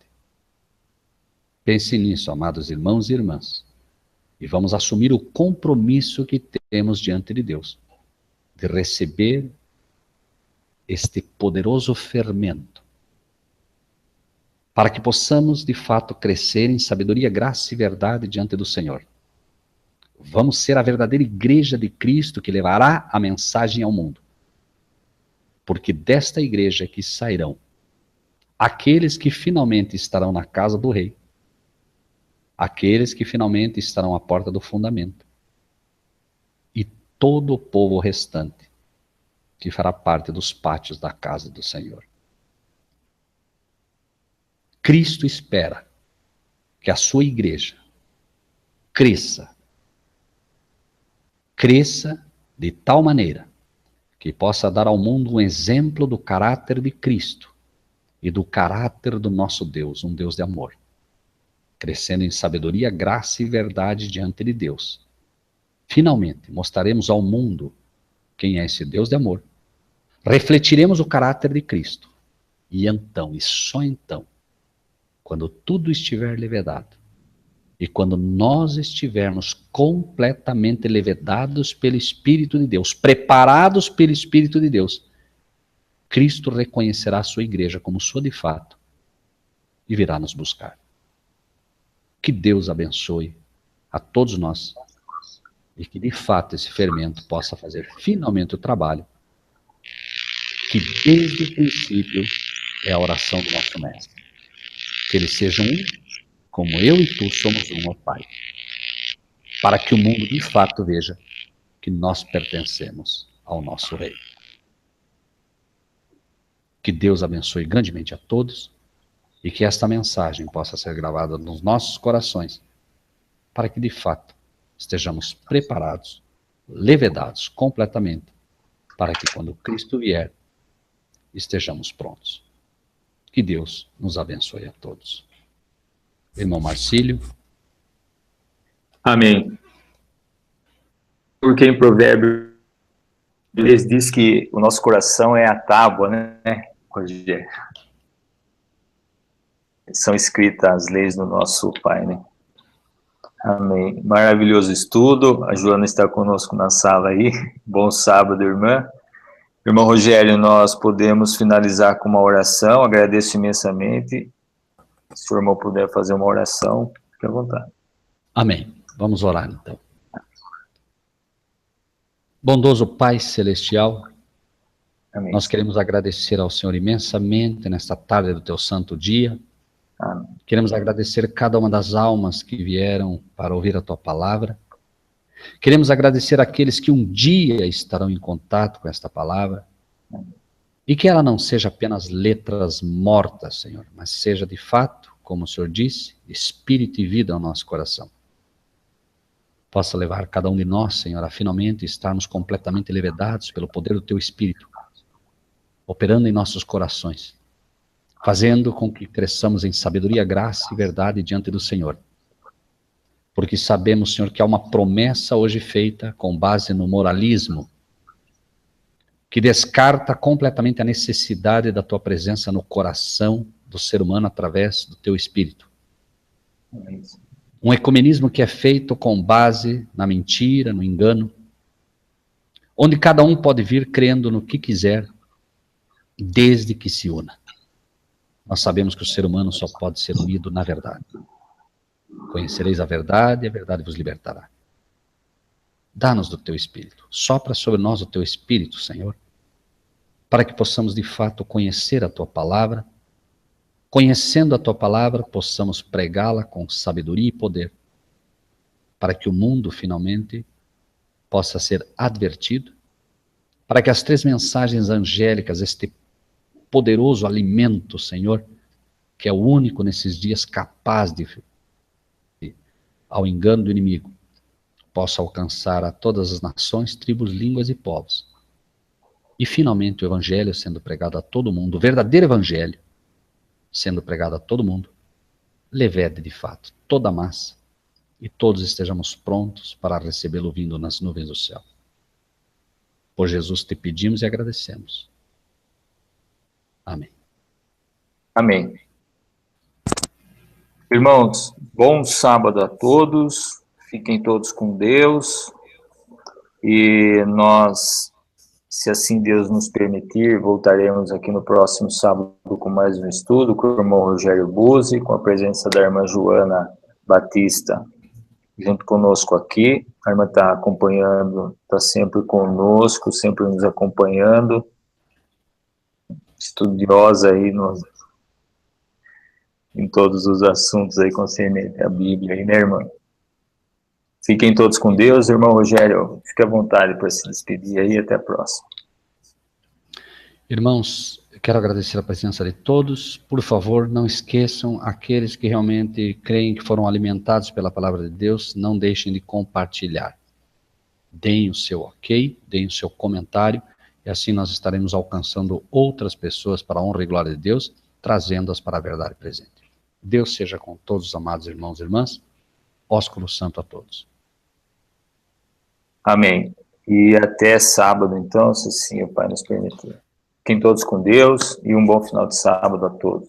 Pense nisso, amados irmãos e irmãs, e vamos assumir o compromisso que temos diante de Deus, de receber este poderoso fermento, para que possamos, de fato, crescer em sabedoria, graça e verdade diante do Senhor. Vamos ser a verdadeira igreja de Cristo que levará a mensagem ao mundo. Porque desta igreja que sairão aqueles que finalmente estarão na casa do rei, aqueles que finalmente estarão à porta do fundamento, e todo o povo restante que fará parte dos pátios da casa do Senhor. Cristo espera que a sua igreja cresça de tal maneira que possa dar ao mundo um exemplo do caráter de Cristo e do caráter do nosso Deus, um Deus de amor, crescendo em sabedoria, graça e verdade diante de Deus. Finalmente, mostraremos ao mundo quem é esse Deus de amor, refletiremos o caráter de Cristo, e então, e só então, quando tudo estiver levedado, e quando nós estivermos completamente levedados pelo Espírito de Deus, preparados pelo Espírito de Deus, Cristo reconhecerá a sua igreja como sua de fato e virá nos buscar. Que Deus abençoe a todos nós e que de fato esse fermento possa fazer finalmente o trabalho que desde o princípio é a oração do nosso Mestre. Que eles sejam um, como eu e tu somos um, ó Pai, para que o mundo de fato veja que nós pertencemos ao nosso Rei. Que Deus abençoe grandemente a todos e que esta mensagem possa ser gravada nos nossos corações, para que de fato estejamos preparados, levedados completamente, para que quando Cristo vier, estejamos prontos. Que Deus nos abençoe a todos. Irmão Marcílio. Amém. Porque em Provérbios diz que o nosso coração é a tábua, né? São escritas as leis do nosso Pai, né? Amém. Maravilhoso estudo. A Joana está conosco na sala aí. Bom sábado, irmã. Irmão Rogério, nós podemos finalizar com uma oração. Agradeço imensamente. Se o irmão puder fazer uma oração, fique à vontade. Amém. Vamos orar, então. Bondoso Pai Celestial, amém. Nós queremos agradecer ao Senhor imensamente nesta tarde do teu santo dia. Amém. Queremos agradecer cada uma das almas que vieram para ouvir a tua palavra. Queremos agradecer aqueles que um dia estarão em contato com esta palavra. Amém. E que ela não seja apenas letras mortas, Senhor, mas seja de fato, como o Senhor disse, espírito e vida ao nosso coração. possa levar cada um de nós, Senhor, a finalmente estarmos completamente levedados pelo poder do Teu Espírito, operando em nossos corações, fazendo com que cresçamos em sabedoria, graça e verdade diante do Senhor. Porque sabemos, Senhor, que há uma promessa hoje feita com base no moralismo, que descarta completamente a necessidade da Tua presença no coração do ser humano através do Teu Espírito. Um ecumenismo que é feito com base na mentira, no engano, onde cada um pode vir crendo no que quiser, desde que se una. Nós sabemos que o ser humano só pode ser unido na verdade. Conhecereis a verdade e a verdade vos libertará. Dá-nos do Teu Espírito. Sopra sobre nós o Teu Espírito, Senhor, para que possamos de fato conhecer a Tua Palavra. Conhecendo a Tua Palavra, possamos pregá-la com sabedoria e poder, para que o mundo finalmente possa ser advertido, para que as 3 mensagens angélicas, este poderoso alimento, Senhor, que é o único nesses dias capaz de, ao engano do inimigo, possa alcançar a todas as nações, tribos, línguas e povos. E finalmente o Evangelho sendo pregado a todo mundo, o verdadeiro Evangelho, sendo pregado a todo mundo, levede de fato toda a massa e todos estejamos prontos para recebê-lo vindo nas nuvens do céu. Por Jesus te pedimos e agradecemos. Amém. Amém. Irmãos, bom sábado a todos, fiquem todos com Deus, e nós, se assim Deus nos permitir, voltaremos aqui no próximo sábado com mais um estudo com o irmão Rogério Buzzi, com a presença da irmã Joana Batista junto conosco aqui. A irmã está acompanhando, está sempre conosco, sempre nos acompanhando, estudiosa aí em todos os assuntos aí concernentes à Bíblia, aí, né, irmã? Fiquem todos com Deus. Irmão Rogério, fique à vontade para se despedir aí, até a próxima. Irmãos, eu quero agradecer a presença de todos. Por favor, não esqueçam, aqueles que realmente creem que foram alimentados pela palavra de Deus, não deixem de compartilhar. Deem o seu ok, deem o seu comentário, e assim nós estaremos alcançando outras pessoas para a honra e glória de Deus, trazendo-as para a verdade presente. Deus seja com todos os amados irmãos e irmãs. Ósculo santo a todos. Amém. E até sábado, então, se sim o Pai nos permitir. Fiquem todos com Deus e um bom final de sábado a todos.